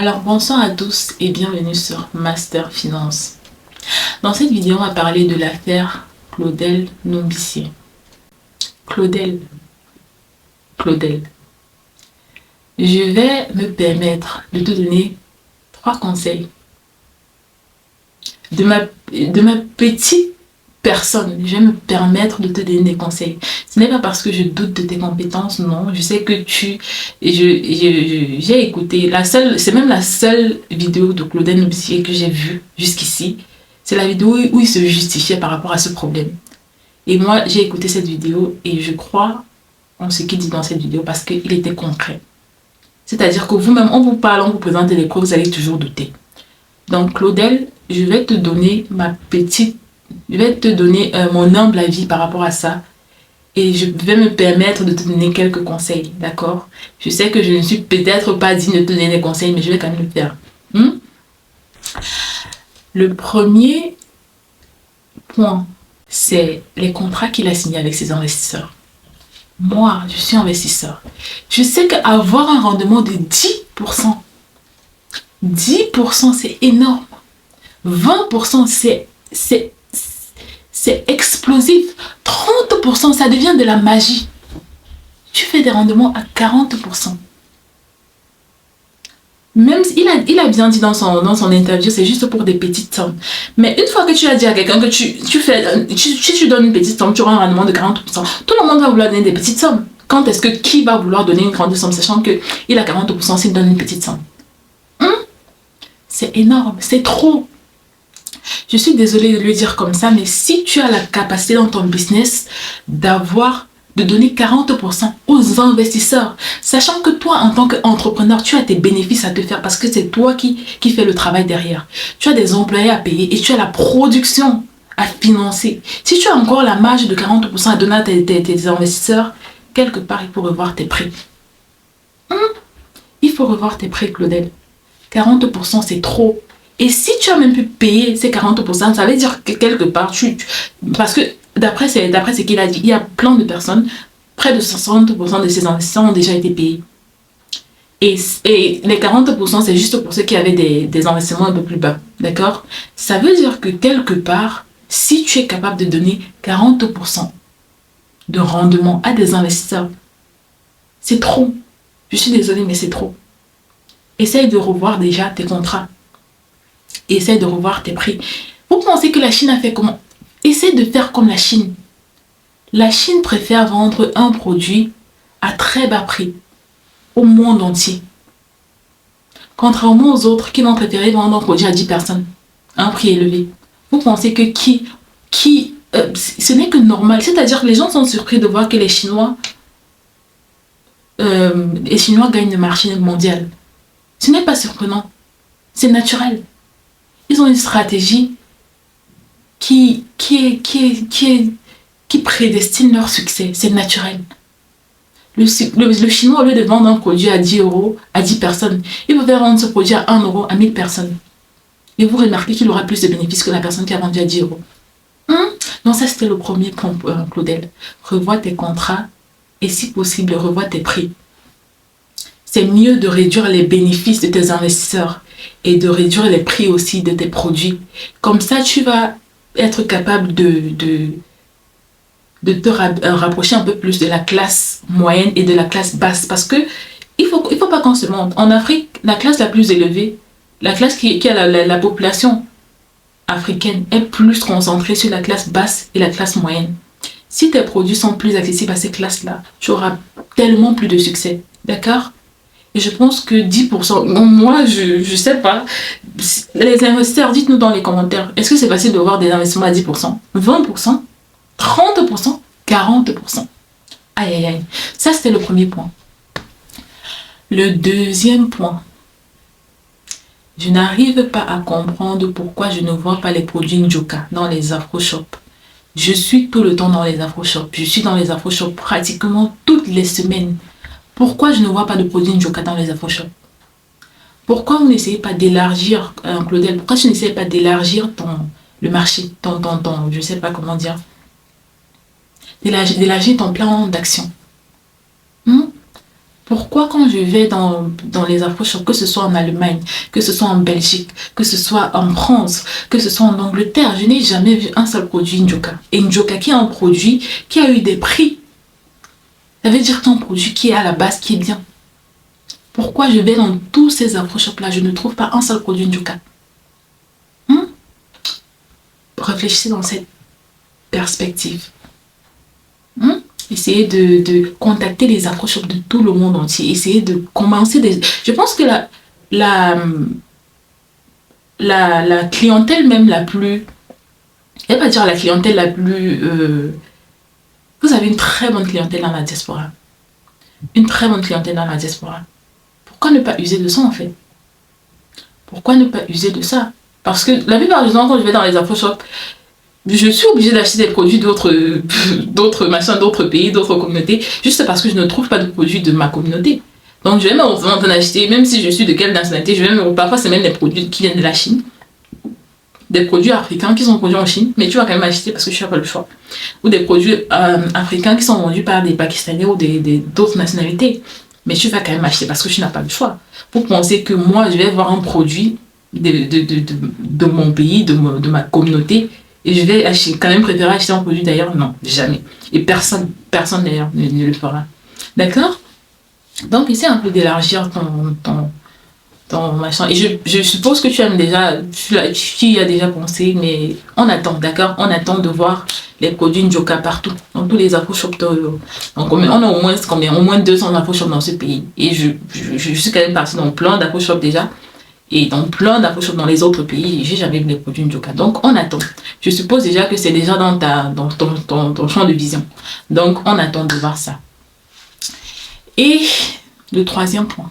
Alors bonsoir à tous et bienvenue sur Master Finance. Dans cette vidéo, on va parler de l'affaire Claudel Nombissier. Claudel. Je vais me permettre de te donner 3 conseils de ma petite personne. Je vais me permettre de te donner des conseils. Ce n'est pas parce que je doute de tes compétences, non. Je sais que j'ai écouté c'est même la seule vidéo de Claudel Nombissier que j'ai vue jusqu'ici. C'est la vidéo où il se justifiait par rapport à ce problème. Et moi, j'ai écouté cette vidéo et je crois en ce qu'il dit dans cette vidéo parce qu'il était concret. C'est-à-dire que vous-même, on vous parle, on vous présente les preuves, vous allez toujours douter. Donc, Claudel, je vais te donner mon humble avis par rapport à ça. Et je vais me permettre de te donner quelques conseils, d'accord? Je sais que je ne suis peut-être pas digne de te donner des conseils, mais je vais quand même le faire. Le premier point, c'est les contrats qu'il a signés avec ses investisseurs. Moi, je suis investisseur. Je sais qu'avoir un rendement de 10%, c'est énorme. 20%, c'est explosif. 30%, ça devient de la magie. Tu fais des rendements à 40%. Même il a bien dit dans son interview, c'est juste pour des petites sommes. Mais une fois que tu as dit à quelqu'un que tu donnes une petite somme, tu auras un rendement de 40%. Tout le monde va vouloir donner des petites sommes. Quand est-ce que qui va vouloir donner une grande somme, sachant qu'il a 40% s'il donne une petite somme? C'est énorme, c'est trop. Je suis désolée de le dire comme ça, mais si tu as la capacité dans ton business de donner 40% aux investisseurs, sachant que toi, en tant qu'entrepreneur, tu as tes bénéfices à te faire parce que c'est toi qui fais le travail derrière. Tu as des employés à payer et tu as la production à financer. Si tu as encore la marge de 40% à donner à tes investisseurs, quelque part, il faut revoir tes prix. Il faut revoir tes prix, Claudel. 40%, c'est trop. Et si tu as même pu payer ces 40%, ça veut dire que quelque part, parce que d'après ce qu'il a dit, il y a plein de personnes, près de 60% de ces investisseurs ont déjà été payés. Et les 40%, c'est juste pour ceux qui avaient des investissements un peu plus bas. D'accord? Ça veut dire que quelque part, si tu es capable de donner 40% de rendement à des investisseurs, c'est trop. Je suis désolée, mais c'est trop. Essaye de revoir déjà tes contrats. Essaye de revoir tes prix. Vous pensez que la Chine a fait comment? Essaye de faire comme la Chine. La Chine préfère vendre un produit à très bas prix au monde entier. Contrairement aux autres qui vont préférer vendre un produit à 10 personnes à un prix élevé. Vous pensez que ce n'est que normal. C'est-à-dire que les gens sont surpris de voir que les Chinois gagnent le marché mondial. Ce n'est pas surprenant. C'est naturel. Ils ont une stratégie qui prédestine leur succès. C'est naturel. Le Chinois, au lieu de vendre un produit à 10 € à 10 personnes, il va faire vendre ce produit à 1 € à 1000 personnes. Et vous remarquez qu'il aura plus de bénéfices que la personne qui a vendu à 10 €. Donc ça, c'était le premier point, Claudel. Revois tes contrats et si possible, revois tes prix. C'est mieux de réduire les bénéfices de tes investisseurs et de réduire les prix aussi de tes produits. Comme ça, tu vas être capable de te rapprocher un peu plus de la classe moyenne et de la classe basse. Parce que il faut pas qu'on se mente. En Afrique, la classe la plus élevée, la classe qui a la population africaine est plus concentrée sur la classe basse et la classe moyenne. Si tes produits sont plus accessibles à ces classes-là, tu auras tellement plus de succès. D'accord? Et je pense que 10%, moi, je sais pas. Les investisseurs, dites-nous dans les commentaires, est-ce que c'est facile de voir des investissements à 10%, 20%, 30%, 40%? Aïe, aïe, aïe. Ça, c'était le premier point. Le deuxième point. Je n'arrive pas à comprendre pourquoi je ne vois pas les produits Njoka dans les afro-shops. Je suis tout le temps dans les afro-shops. Je suis dans les afro-shops pratiquement toutes les semaines. Pourquoi je ne vois pas de produits Njoka dans les afro-shops? Pourquoi vous n'essayez pas d'élargir, Claudel, pourquoi tu n'essayes pas d'élargir le marché, je sais pas comment dire, d'élargir ton plan d'action? Pourquoi quand je vais dans les afro-shops, que ce soit en Allemagne, que ce soit en Belgique, que ce soit en France, que ce soit en Angleterre, je n'ai jamais vu un seul produit Njoka. Et Njoka qui est un produit qui a eu des prix. Ça veut dire que c'est un produit qui est à la base, qui est bien. Pourquoi je vais dans tous ces afro-shops-là, je ne trouve pas un seul produit Njoka? Réfléchissez dans cette perspective. Essayez de contacter les afro-shops de tout le monde entier. Essayez de commencer des... Je pense que la clientèle même la plus... Je ne vais pas dire la clientèle la plus... Vous avez une très bonne clientèle dans la diaspora. Une très bonne clientèle dans la diaspora. Pourquoi ne pas user de ça en fait? Pourquoi ne pas user de ça? Parce que la plupart du temps, quand je vais dans les afro-shops, je suis obligée d'acheter des produits d'autres machins, d'autres pays, d'autres communautés, juste parce que je ne trouve pas de produits de ma communauté. Donc je vais en acheter, même si je suis de quelle nationalité, parfois c'est même des produits qui viennent de la Chine, des produits africains qui sont produits en Chine, mais tu vas quand même acheter parce que tu n'as pas le choix. Ou des produits africains qui sont vendus par des Pakistanais ou d'autres nationalités, mais tu vas quand même acheter parce que tu n'as pas le choix. Pour penser que moi, je vais voir un produit de mon pays, de ma communauté, et je vais quand même préférer acheter un produit d'ailleurs. Non, jamais. Et personne d'ailleurs ne le fera. D'accord? Donc, essaie un peu d'élargir ton machin. Et je suppose que tu aimes déjà, tu y as déjà pensé, mais on attend, d'accord? On attend de voir les produits Njoka partout, dans tous les afro-shops. Donc, on a au moins combien? Au moins 200 afro-shops dans ce pays. Et je suis quand même partie dans plein d'afro-shops déjà. Et dans plein d'afro-shops dans les autres pays, j'ai jamais vu les produits Njoka. Donc, on attend. Je suppose déjà que c'est déjà dans ton champ de vision. Donc, on attend de voir ça. Et le troisième point.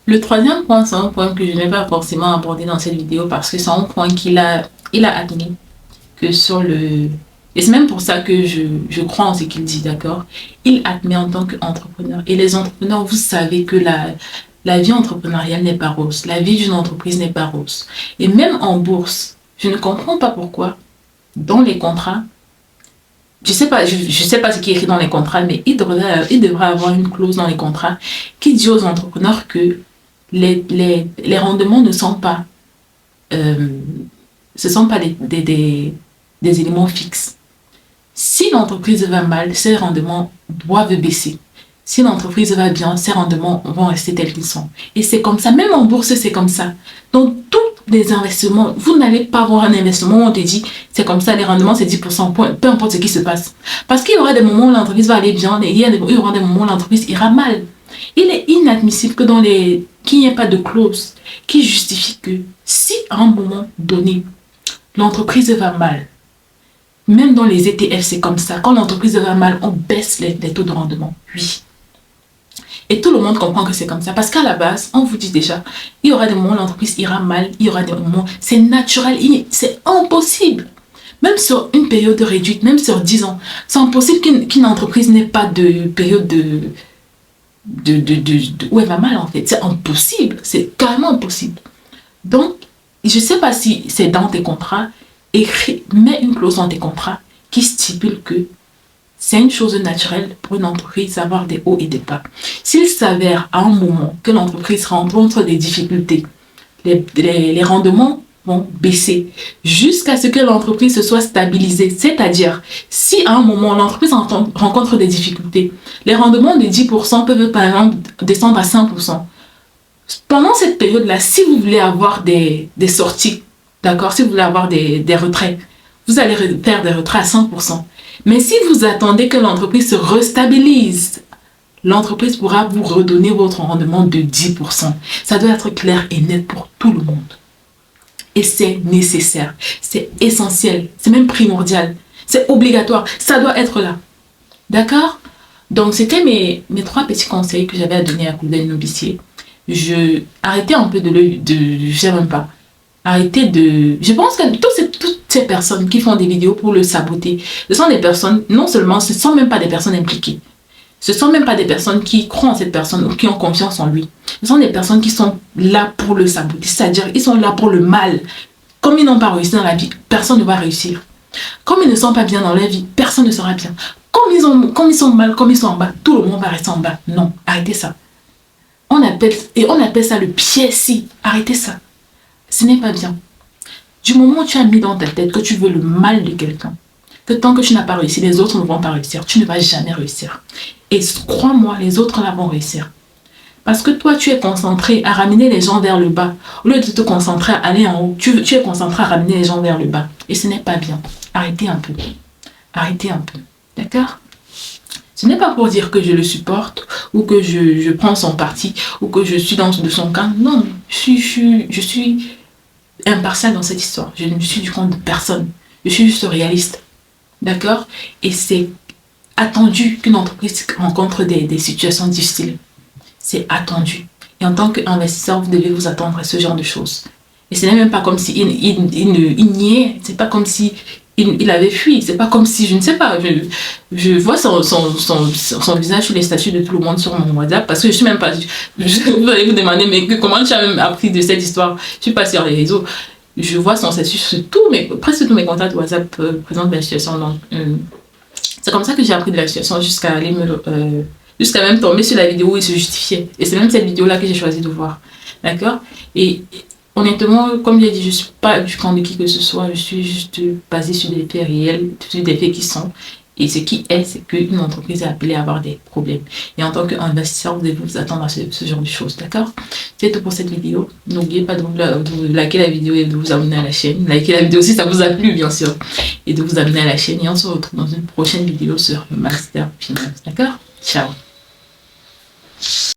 Le troisième point, c'est un point que je n'ai pas forcément abordé dans cette vidéo parce que c'est un point il a admis que sur le... Et c'est même pour ça que je crois en ce qu'il dit, d'accord? Il admet en tant qu'entrepreneur. Et les entrepreneurs, vous savez que la vie entrepreneuriale n'est pas rose. La vie d'une entreprise n'est pas rose. Et même en bourse, je ne comprends pas pourquoi, dans les contrats, je sais pas ce qui est écrit dans les contrats, mais il devrait avoir une clause dans les contrats qui dit aux entrepreneurs que les rendements ne sont pas, ce sont pas des éléments fixes. Si l'entreprise va mal, ses rendements doivent baisser. Si l'entreprise va bien, ses rendements vont rester tels qu'ils sont. Et c'est comme ça, même en bourse, c'est comme ça. Donc, tous les investissements, vous n'allez pas avoir un investissement où on te dit, c'est comme ça, les rendements, c'est 10%, peu importe ce qui se passe. Parce qu'il y aura des moments où l'entreprise va aller bien, et il y aura des moments où l'entreprise ira mal. Il est inadmissible que qu'il n'y ait pas de clause qui justifie que si à un moment donné, l'entreprise va mal, même dans les ETF, c'est comme ça. Quand l'entreprise va mal, on baisse les taux de rendement. Oui. Et tout le monde comprend que c'est comme ça. Parce qu'à la base, on vous dit déjà, il y aura des moments où l'entreprise ira mal, il y aura des moments, c'est naturel, c'est impossible. Même sur une période réduite, même sur 10 ans, c'est impossible qu'une entreprise n'ait pas de période où elle va mal en fait. C'est impossible, c'est carrément impossible. Donc, je ne sais pas si c'est dans tes contrats, mets une clause dans tes contrats qui stipule que c'est une chose naturelle pour une entreprise d'avoir des hauts et des bas. S'il s'avère à un moment que l'entreprise rencontre des difficultés, les rendements vont baisser jusqu'à ce que l'entreprise se soit stabilisée. C'est-à-dire, si à un moment l'entreprise rencontre des difficultés, les rendements de 10% peuvent par exemple descendre à 5%. Pendant cette période-là, si vous voulez avoir des sorties, d'accord, si vous voulez avoir des retraits, vous allez faire des retraits à 5%. Mais si vous attendez que l'entreprise se restabilise, l'entreprise pourra vous redonner votre rendement de 10%. Ça doit être clair et net pour tout le monde. Et c'est nécessaire, c'est essentiel, c'est même primordial, c'est obligatoire, ça doit être là. D'accord? Donc, c'était mes 3 petits conseils que j'avais à donner à Claudel Nobissier. Arrêtez un peu je sais même pas. Je pense que toutes ces personnes qui font des vidéos pour le saboter, ce sont des personnes, non seulement, ce ne sont même pas des personnes impliquées. Ce ne sont même pas des personnes qui croient en cette personne ou qui ont confiance en lui. Ce sont des personnes qui sont là pour le saboter. C'est-à-dire, ils sont là pour le mal. Comme ils n'ont pas réussi dans la vie, personne ne va réussir. Comme ils ne sont pas bien dans la vie, personne ne sera bien. comme ils sont mal, comme ils sont en bas, tout le monde va rester en bas. Non, arrêtez ça. On appelle ça le pied-ci. Arrêtez ça. Ce n'est pas bien. Du moment où tu as mis dans ta tête que tu veux le mal de quelqu'un, que tant que tu n'as pas réussi, les autres ne vont pas réussir. Tu ne vas jamais réussir. Et crois-moi, les autres là vont réussir. Parce que toi, tu es concentré à ramener les gens vers le bas. Au lieu de te concentrer à aller en haut, tu es concentré à ramener les gens vers le bas. Et ce n'est pas bien. Arrêtez un peu. Arrêtez un peu. D'accord? Ce n'est pas pour dire que je le supporte, ou que je prends son parti, ou que je suis dans de son camp. Non, je suis impartial dans cette histoire. Je ne suis du compte de personne. Je suis juste réaliste. D'accord? Et c'est attendu qu'une entreprise rencontre des situations difficiles. C'est attendu. Et en tant qu'investisseur, vous devez vous attendre à ce genre de choses. Et ce n'est même pas comme si il niait. C'est pas comme si il avait fui. C'est pas comme si, je ne sais pas, je vois son visage sur les statuts de tout le monde sur mon WhatsApp, parce que je suis même pas... Vous allez vous demander, mais comment tu as même appris de cette histoire? Je suis pas sur les réseaux. Je vois son statut sur presque tous mes contacts WhatsApp présentent la situation. Donc, c'est comme ça que j'ai appris de la situation jusqu'à aller jusqu'à même tomber sur la vidéo où il se justifiait. Et c'est même cette vidéo-là que j'ai choisi de voir. D'accord? Et honnêtement, comme j'ai dit, je ne suis pas du camp de qui que ce soit. Je suis juste basée sur des faits réels, sur des faits qui sont. Et ce qui est, c'est qu'une entreprise est appelée à avoir des problèmes. Et en tant qu'investisseur, vous devez vous attendre à ce genre de choses. D'accord? C'est tout pour cette vidéo. N'oubliez pas de liker la vidéo et de vous abonner à la chaîne. Likez la vidéo si ça vous a plu, bien sûr. Et de vous abonner à la chaîne. Et on se retrouve dans une prochaine vidéo sur le Master Finance. D'accord? Ciao!